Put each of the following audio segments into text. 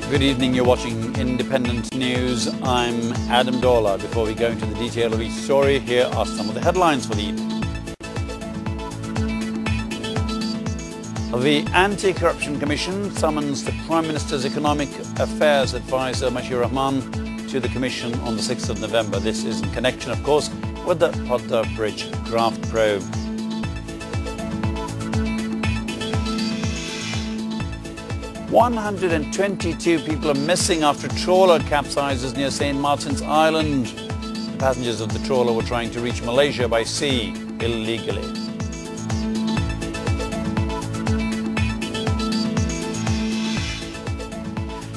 Good evening, you're watching Independent News. I'm Adam Dawla. Before we go into the detail of each story, here are some of the headlines for the evening. The Anti-Corruption Commission summons the Prime Minister's Economic Affairs Advisor Mashur Rahman to the Commission on the 6th of November. This is in connection, of course, with the Podda Bridge graft probe. "122 people are missing after trawler capsizes near St. Martin's Island. The passengers of the trawler were trying to reach Malaysia by sea illegally.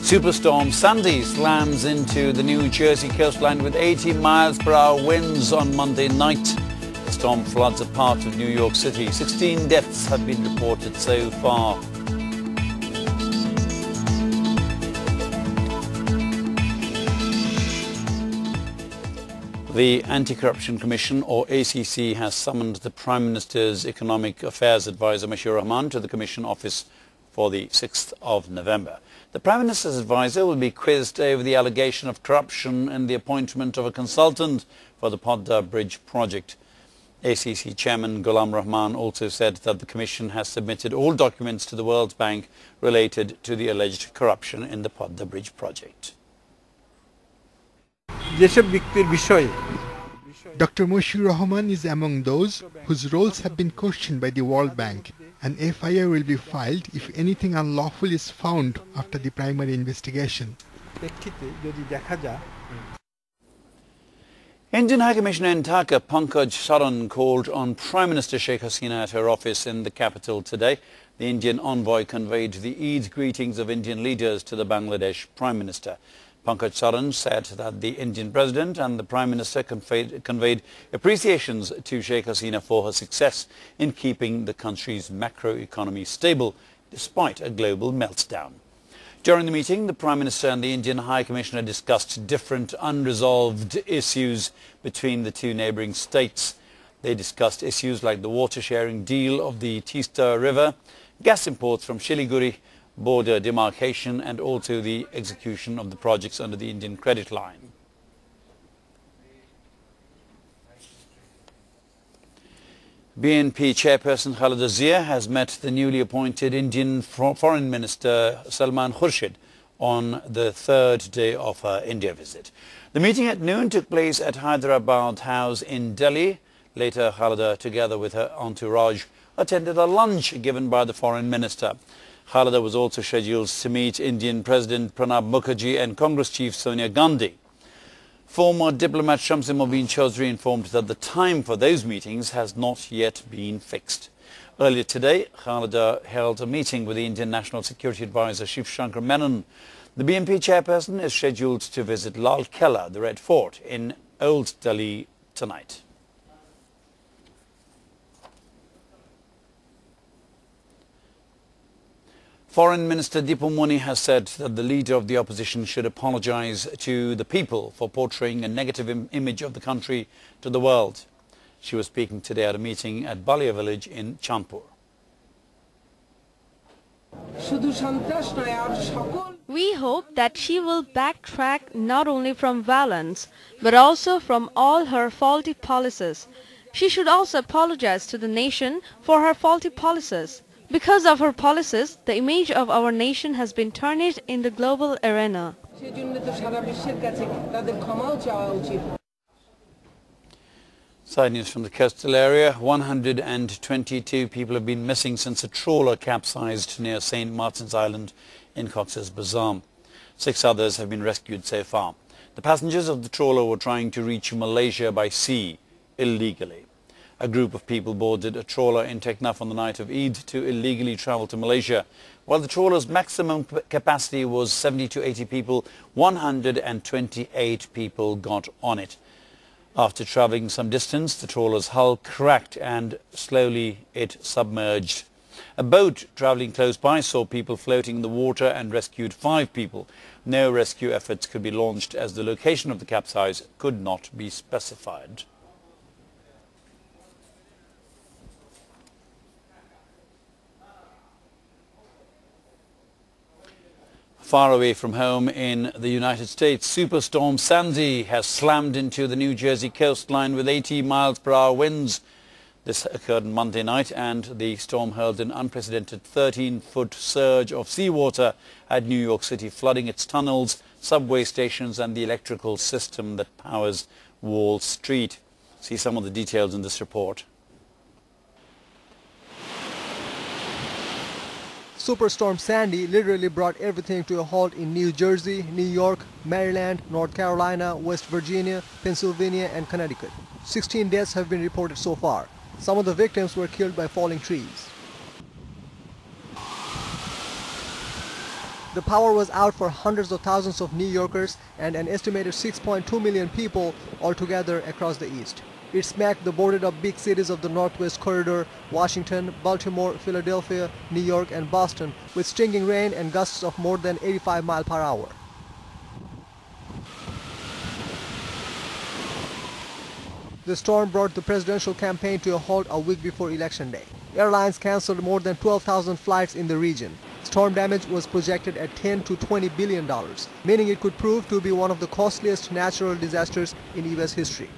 Superstorm Sandy slams into the New Jersey coastline with 80 miles per hour winds on Monday night. The storm floods a part of New York City. 16 deaths have been reported so far. The Anti-Corruption Commission, or ACC, has summoned the Prime Minister's Economic Affairs Advisor Mashur Rahman to the Commission office for the 6th of November. The Prime Minister's advisor will be quizzed over the allegation of corruption and the appointment of a consultant for the Podda Bridge project. ACC Chairman Ghulam Rahman also said that the Commission has submitted all documents to the World Bank related to the alleged corruption in the Podda Bridge project. Dr. Mashur Rahman is among those whose roles have been questioned by the World Bank. An FIR will be filed if anything unlawful is found after the primary investigation. Indian High Commissioner in Dhaka, Pankaj Saran, called on Prime Minister Sheikh Hasina at her office in the capital today. The Indian envoy conveyed the Eid greetings of Indian leaders to the Bangladesh Prime Minister. Pankaj Saran said that the Indian President and the Prime Minister conveyed appreciations to Sheikh Hasina for her success in keeping the country's macroeconomy stable despite a global meltdown. During the meeting, the Prime Minister and the Indian High Commissioner discussed different unresolved issues between the two neighbouring states. They discussed issues like the water-sharing deal of the Teesta River, gas imports from Siliguri, border demarcation, and also the execution of the projects under the Indian credit line. BNP chairperson Khaleda Zia has met the newly appointed Indian Foreign Minister Salman Khurshid on the third day of her India visit. The meeting at noon took place at Hyderabad House in Delhi. Later, Khaleda, together with her entourage, attended a lunch given by the Foreign Minister. Khaleda was also scheduled to meet Indian President Pranab Mukherjee and Congress Chief Sonia Gandhi. Former diplomat Shamsi Mobeen Chaudhry informed that the time for those meetings has not yet been fixed. Earlier today, Khaleda held a meeting with the Indian National Security Advisor Shiv Shankar Menon. The BNP chairperson is scheduled to visit Lal Killa, the Red Fort, in Old Delhi tonight. Foreign Minister Dipu Moni has said that the leader of the opposition should apologize to the people for portraying a negative image of the country to the world. She was speaking today at a meeting at Balia village in Chandpur. We hope that she will backtrack not only from violence, but also from all her faulty policies. She should also apologize to the nation for her faulty policies. Because of her policies, the image of our nation has been tarnished in the global arena. Side news from the coastal area. 122 people have been missing since a trawler capsized near St. Martin's Island in Cox's Bazar. 6 others have been rescued so far. The passengers of the trawler were trying to reach Malaysia by sea illegally. A group of people boarded a trawler in Teknaf on the night of Eid to illegally travel to Malaysia. While the trawler's maximum capacity was 70 to 80 people, 128 people got on it. After travelling some distance, the trawler's hull cracked and slowly it submerged. A boat travelling close by saw people floating in the water and rescued 5 people. No rescue efforts could be launched as the location of the capsize could not be specified. Far away from home in the United States, Superstorm Sandy has slammed into the New Jersey coastline with 80 miles per hour winds. This occurred on Monday night, and the storm hurled an unprecedented 13-foot surge of seawater at New York City, flooding its tunnels, subway stations and the electrical system that powers Wall Street. See some of the details in this report. Superstorm Sandy literally brought everything to a halt in New Jersey, New York, Maryland, North Carolina, West Virginia, Pennsylvania and Connecticut. 16 deaths have been reported so far. Some of the victims were killed by falling trees. The power was out for hundreds of thousands of New Yorkers and an estimated 6.2 million people altogether across the East. It smacked the boarded-up big cities of the Northwest Corridor, Washington, Baltimore, Philadelphia, New York and Boston, with stinging rain and gusts of more than 85 miles per hour. The storm brought the presidential campaign to a halt a week before Election Day. Airlines cancelled more than 12,000 flights in the region. Storm damage was projected at $10 to $20 billion, meaning it could prove to be one of the costliest natural disasters in U.S. history.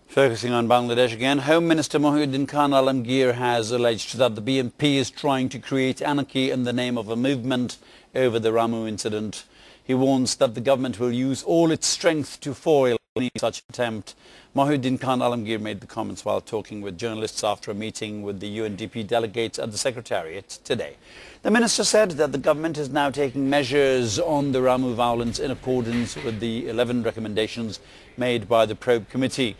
Focusing on Bangladesh again, Home Minister Mohiuddin Khan Alamgir has alleged that the BNP is trying to create anarchy in the name of a movement over the Ramu incident. He warns that the government will use all its strength to foil any such attempt. Mohiuddin Khan Alamgir made the comments while talking with journalists after a meeting with the UNDP delegates at the Secretariat today. The minister said that the government is now taking measures on the Ramu violence in accordance with the 11 recommendations made by the probe committee.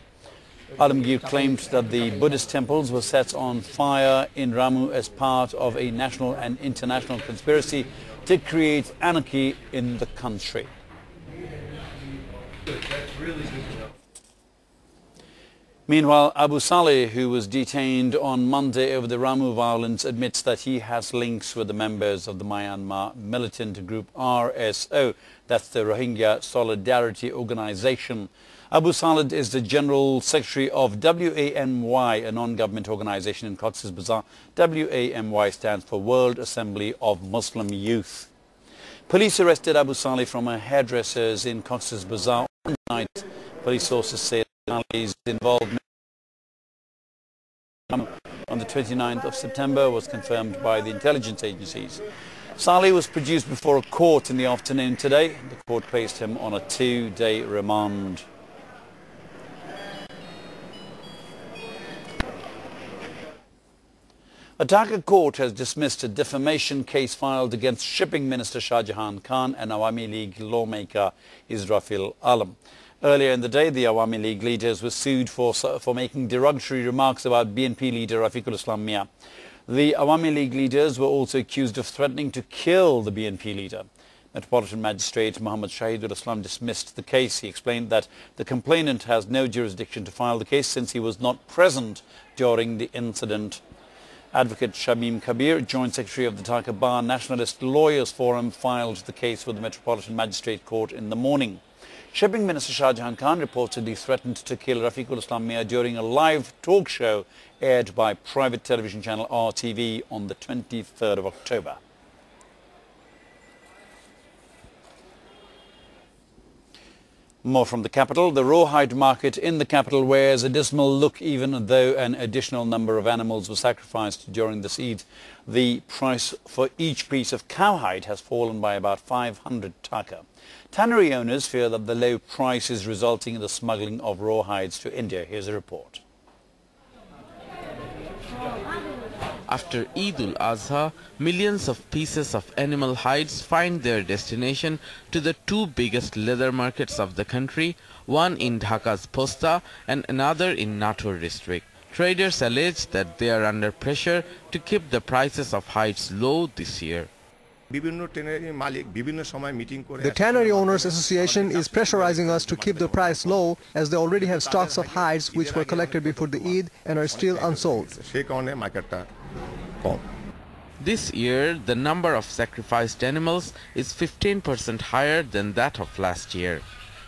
Alamgir claimed that the Buddhist temples were set on fire in Ramu as part of a national and international conspiracy to create anarchy in the country. Meanwhile, Abu Saleh, who was detained on Monday over the Ramu violence, admits that he has links with the members of the Myanmar militant group RSO, that's the Rohingya Solidarity Organization. Abu Saleh is the General Secretary of WAMY, a non-government organization in Cox's Bazar. WAMY stands for World Assembly of Muslim Youth. Police arrested Abu Saleh from a hairdresser's in Cox's Bazar on night. Police sources say Saleh's involvement on the 29th of September was confirmed by the intelligence agencies. Saleh was produced before a court in the afternoon today. The court placed him on a 2-day remand. A Dhaka court has dismissed a defamation case filed against Shipping Minister Shah Jahan Khan and Awami League lawmaker Israfil Alam. Earlier in the day, the Awami League leaders were sued for making derogatory remarks about BNP leader Rafiqul Islam Mia. The Awami League leaders were also accused of threatening to kill the BNP leader. Metropolitan Magistrate Muhammad Shahidul Islam dismissed the case. He explained that the complainant has no jurisdiction to file the case since he was not present during the incident. Advocate Shamim Kabir, Joint Secretary of the Dhaka Bar Nationalist Lawyers Forum, filed the case with the Metropolitan Magistrate Court in the morning. Shipping Minister Shah Jahan Khan reportedly threatened to kill Rafiqul Islam Mia during a live talk show aired by private television channel RTV on the 23rd of October. More from the capital. The rawhide market in the capital wears a dismal look even though an additional number of animals were sacrificed during this Eid. The price for each piece of cowhide has fallen by about 500 taka. Tannery owners fear that the low price is resulting in the smuggling of rawhides to India. Here's a report. After Eid ul-Azha, millions of pieces of animal hides find their destination to the two biggest leather markets of the country, one in Dhaka's Posta and another in Natur district. Traders allege that they are under pressure to keep the prices of hides low this year. The Tannery Owners Association is pressurizing us to keep the price low as they already have stocks of hides which were collected before the Eid and are still unsold. This year, the number of sacrificed animals is 15% higher than that of last year.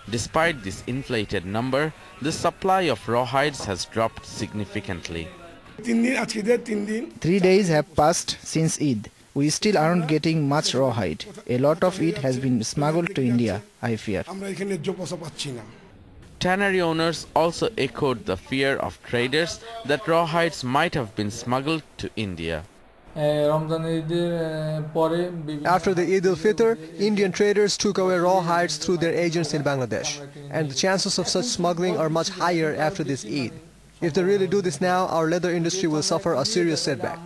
Despite this inflated number, the supply of rawhides has dropped significantly. 3 days have passed since Eid. We still aren't getting much rawhide. A lot of it has been smuggled to India, I fear. Tannery owners also echoed the fear of traders that rawhides might have been smuggled to India. After the Eid al-Fitr, Indian traders took away rawhides through their agents in Bangladesh. And the chances of such smuggling are much higher after this Eid. If they really do this now, our leather industry will suffer a serious setback.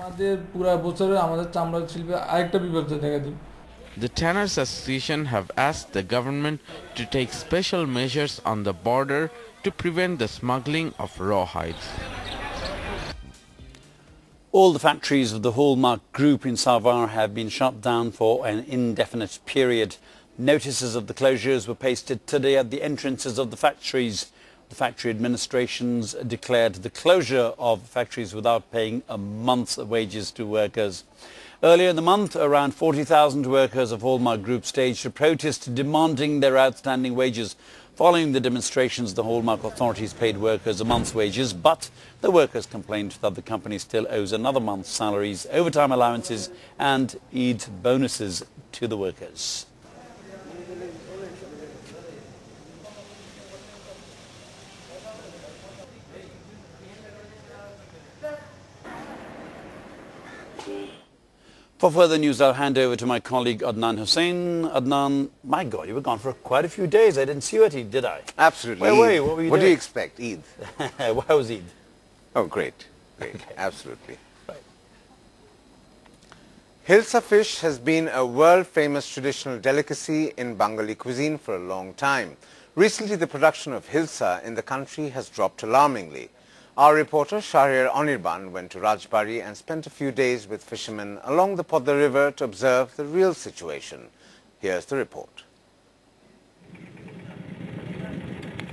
The Tanners Association have asked the government to take special measures on the border to prevent the smuggling of rawhides. All the factories of the Hallmark group in Savar have been shut down for an indefinite period. Notices of the closures were pasted today at the entrances of the factories. The factory administrations declared the closure of factories without paying a month's wages to workers. Earlier in the month, around 40,000 workers of Hallmark Group staged a protest demanding their outstanding wages. Following the demonstrations, the Hallmark authorities paid workers a month's wages, but the workers complained that the company still owes another month's salaries, overtime allowances and Eid bonuses to the workers. For further news, I'll hand over to my colleague Adnan Hussain. Adnan, my God, you were gone for quite a few days. I didn't see you at Eid, did I? Absolutely. Where were you? What were you doing? Do you expect? Eid. Why was Eid? Oh, great. Great. Okay. Absolutely. Right. Hilsa fish has been a world-famous traditional delicacy in Bengali cuisine for a long time. Recently, the production of hilsa in the country has dropped alarmingly. Our reporter Shahriar Anirban went to Rajbari and spent a few days with fishermen along the Podda River to observe the real situation. Here's the report.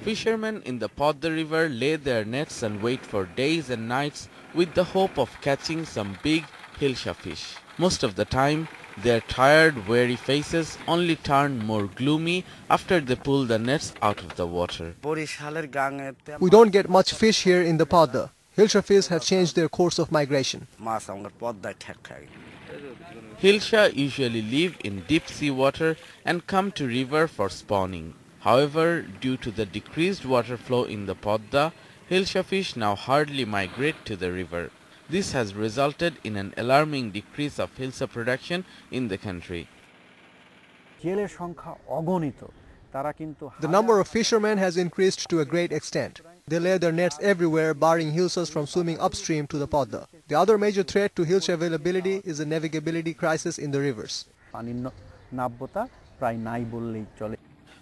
Fishermen in the Podda River lay their nets and wait for days and nights with the hope of catching some big hilsa fish. Most of the time, their tired, weary faces only turn more gloomy after they pull the nets out of the water. We don't get much fish here in the Podda. Hilsa fish have changed their course of migration. Hilsa usually live in deep sea water and come to river for spawning. However, due to the decreased water flow in the Podda, hilsa fish now hardly migrate to the river. This has resulted in an alarming decrease of hilsa production in the country. The number of fishermen has increased to a great extent. They lay their nets everywhere, barring hilsas from swimming upstream to the Podda. The other major threat to hilsa availability is the navigability crisis in the rivers.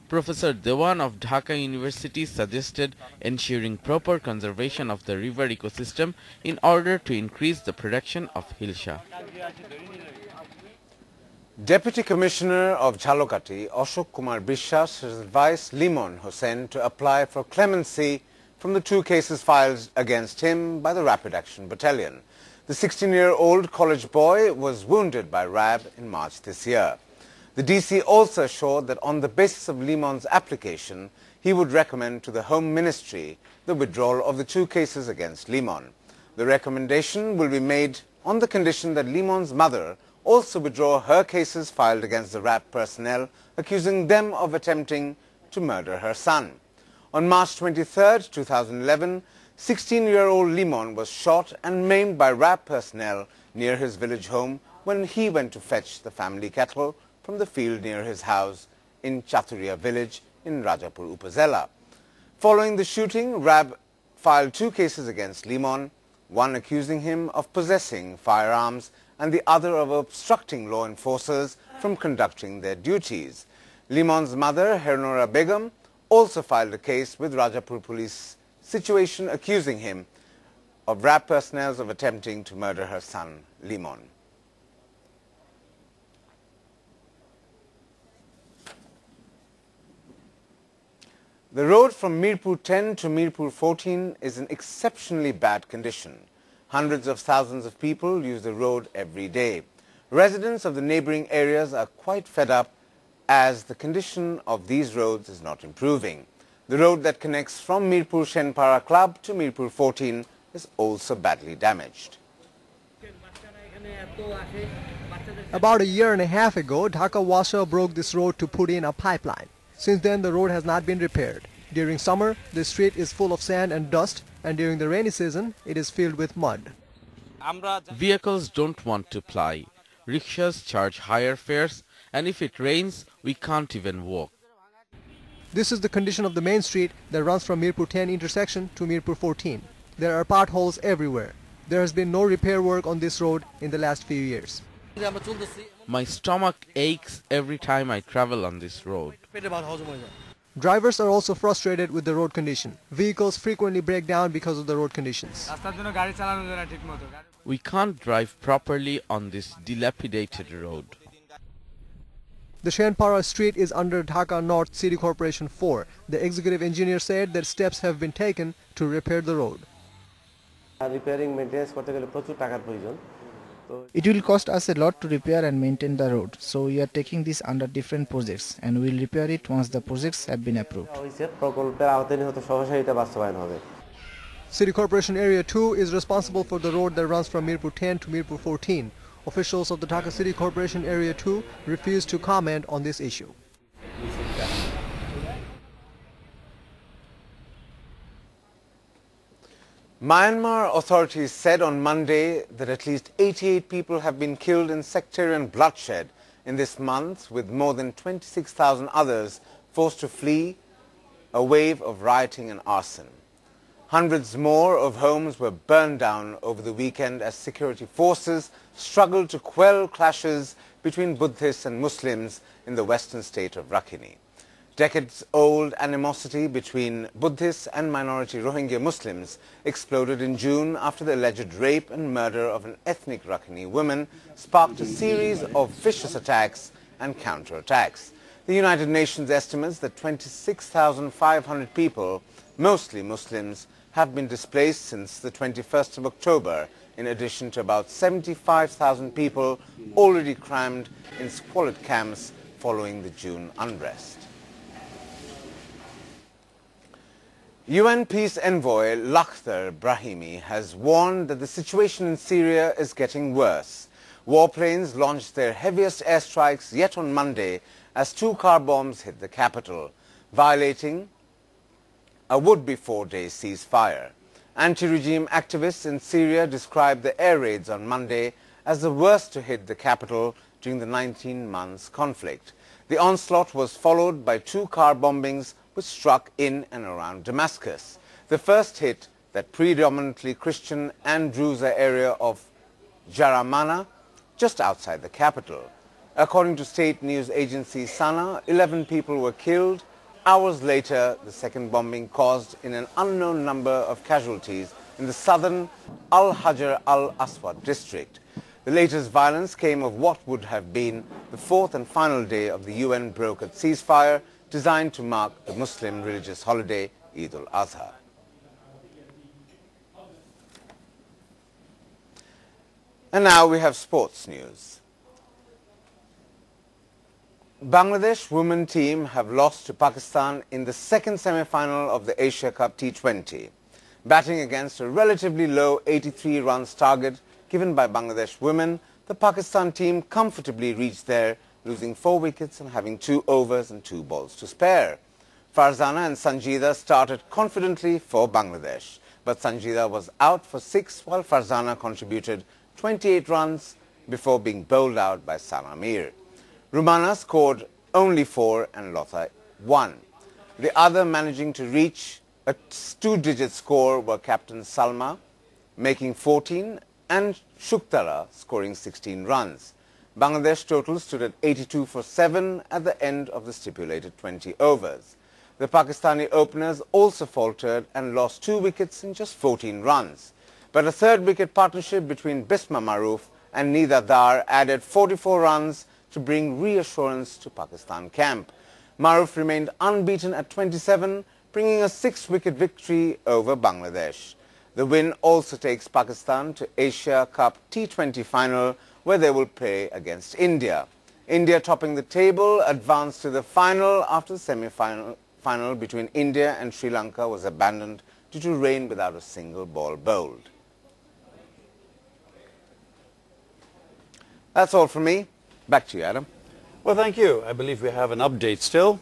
Professor Dewan of Dhaka University suggested ensuring proper conservation of the river ecosystem in order to increase the production of hilsa. Deputy Commissioner of Jhalokati, Ashok Kumar Bishwas, has advised Liman Hussain to apply for clemency from the 2 cases filed against him by the Rapid Action Battalion. The 16-year-old college boy was wounded by RAB in March this year. The DC also assured that on the basis of Liman's application, he would recommend to the Home Ministry the withdrawal of the 2 cases against Liman. The recommendation will be made on the condition that Liman's mother also withdraw her cases filed against the RAB personnel, accusing them of attempting to murder her son. On March 23, 2011, 16-year-old Liman was shot and maimed by RAB personnel near his village home when he went to fetch the family cattle from the field near his house in Chaturia village in Rajapur Upazila. Following the shooting, RAB filed 2 cases against Liman, one accusing him of possessing firearms and the other of obstructing law enforcers from conducting their duties. Liman's mother, Hernora Begum, also filed a case with Rajapur Police Situation accusing him of RAB personnel of attempting to murder her son, Liman. The road from Mirpur 10 to Mirpur 14 is in exceptionally bad condition. Hundreds of thousands of people use the road every day. Residents of the neighboring areas are quite fed up as the condition of these roads is not improving. The road that connects from Mirpur Shenpara Club to Mirpur 14 is also badly damaged. About a year and a half ago, Dhaka Washa broke this road to put in a pipeline. Since then, the road has not been repaired. During summer, the street is full of sand and dust, and during the rainy season, it is filled with mud. Vehicles don't want to ply. Rickshaws charge higher fares, and if it rains, we can't even walk. This is the condition of the main street that runs from Mirpur 10 intersection to Mirpur 14. There are potholes everywhere. There has been no repair work on this road in the last few years. My stomach aches every time I travel on this road. Drivers are also frustrated with the road condition. Vehicles frequently break down because of the road conditions. We can't drive properly on this dilapidated road. The Shenpara street is under Dhaka North City Corporation 4. The executive engineer said that steps have been taken to repair the road. It will cost us a lot to repair and maintain the road, so we are taking this under different projects and we will repair it once the projects have been approved. City Corporation Area 2 is responsible for the road that runs from Mirpur 10 to Mirpur 14. Officials of the Dhaka City Corporation Area 2 refuse to comment on this issue. Myanmar authorities said on Monday that at least 88 people have been killed in sectarian bloodshed in this month, with more than 26,000 others forced to flee a wave of rioting and arson. Hundreds more of homes were burned down over the weekend as security forces struggled to quell clashes between Buddhists and Muslims in the western state of Rakhine. Decades-old animosity between Buddhists and minority Rohingya Muslims exploded in June after the alleged rape and murder of an ethnic Rakhine woman sparked a series of vicious attacks and counterattacks. The United Nations estimates that 26,500 people, mostly Muslims, have been displaced since the 21st of October, in addition to about 75,000 people already crammed in squalid camps following the June unrest. UN Peace Envoy Lakhdar Brahimi has warned that the situation in Syria is getting worse. Warplanes launched their heaviest airstrikes yet on Monday as 2 car bombs hit the capital, violating a would-be 4-day ceasefire. Anti-regime activists in Syria described the air raids on Monday as the worst to hit the capital during the 19 months conflict. The onslaught was followed by 2 car bombings which struck in and around Damascus. The first hit that predominantly Christian and Druze area of Jaramana, just outside the capital. According to state news agency Sana, 11 people were killed. Hours later, the second bombing caused in an unknown number of casualties in the southern Al-Hajar al-Aswad district. The latest violence came of what would have been the 4th and final day of the UN-brokered ceasefire designed to mark the Muslim religious holiday Eid al-Adha. And now we have sports news. Bangladesh women team have lost to Pakistan in the second semi-final of the Asia Cup T20. Batting against a relatively low 83 runs target given by Bangladesh women, the Pakistan team comfortably reached there, losing 4 wickets and having 2 overs and 2 balls to spare. Farzana and Sanjida started confidently for Bangladesh, but Sanjida was out for 6 while Farzana contributed 28 runs before being bowled out by Sana Mir. Rumana scored only 4 and Lotha 1. The other managing to reach a 2-digit score were captain Salma making 14 and Shuktara scoring 16 runs. Bangladesh total stood at 82 for 7 at the end of the stipulated 20 overs. The Pakistani openers also faltered and lost 2 wickets in just 14 runs. But a third wicket partnership between Bisma Maroof and Nida Dar added 44 runs to bring reassurance to Pakistan camp. Maroof remained unbeaten at 27, bringing a 6-wicket victory over Bangladesh. The win also takes Pakistan to Asia Cup T20 final, where they will play against India. India, topping the table, advanced to the final after the semi-final between India and Sri Lanka was abandoned due to rain without a single ball bowled. That's all from me. Back to you, Adam. Well, thank you. I believe we have an update still.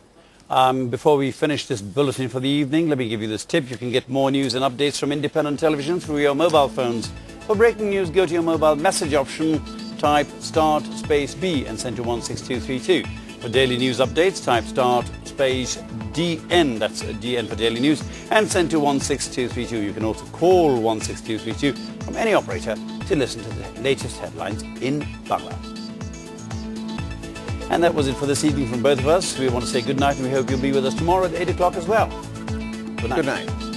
Before we finish this bulletin for the evening, let me give you this tip. You can get more news and updates from independent television through your mobile phones. For breaking news, go to your mobile message option, type start space B and send to 16232. For daily news updates, type start space DN, that's DN for daily news, and send to 16232. You can also call 16232 from any operator to listen to the latest headlines in Bangla. And that was it for this evening from both of us. We want to say good night and we hope you'll be with us tomorrow at 8 o'clock as well. Good night. Good night.